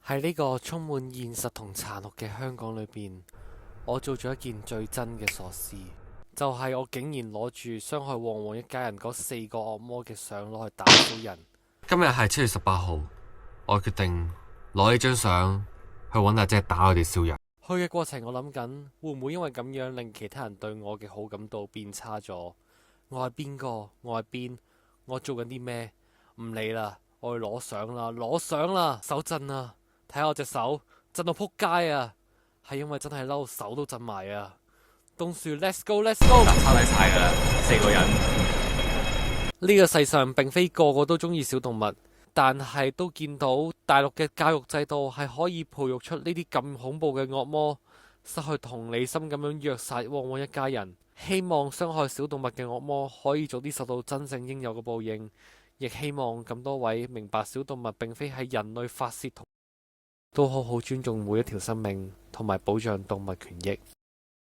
喺呢個充滿現實同殘酷嘅香港裏邊，我做咗一件最真嘅傻事，就係我竟然攞住傷害旺旺一家人嗰4個惡魔嘅相攞去打小人。今日係7月18號，我決定攞呢張相去揾阿姐打我哋小人。去嘅過程，我諗緊會唔會因為咁樣令其他人對我嘅好感度變差咗？我係邊個？我係邊？我做緊啲咩？唔理啦，我去攞相啦，攞相啦，手震啊！睇下我隻手震到撲街啊！係因為真係嬲，手都震埋啊！東樹，Let's go，Let's go！抄低晒噶啦，4個人。呢個世上並非個個都中意小動物，但係都見到大陸嘅教育制度係可以培育出呢啲咁恐怖嘅惡魔，失去同理心咁樣虐殺旺旺一家人。希望傷害小動物嘅惡魔可以早啲受到真正應有嘅報應，亦希望咁多位明白小動物並非係人類發洩，都好好尊重每一條生命，同埋保障動物權益。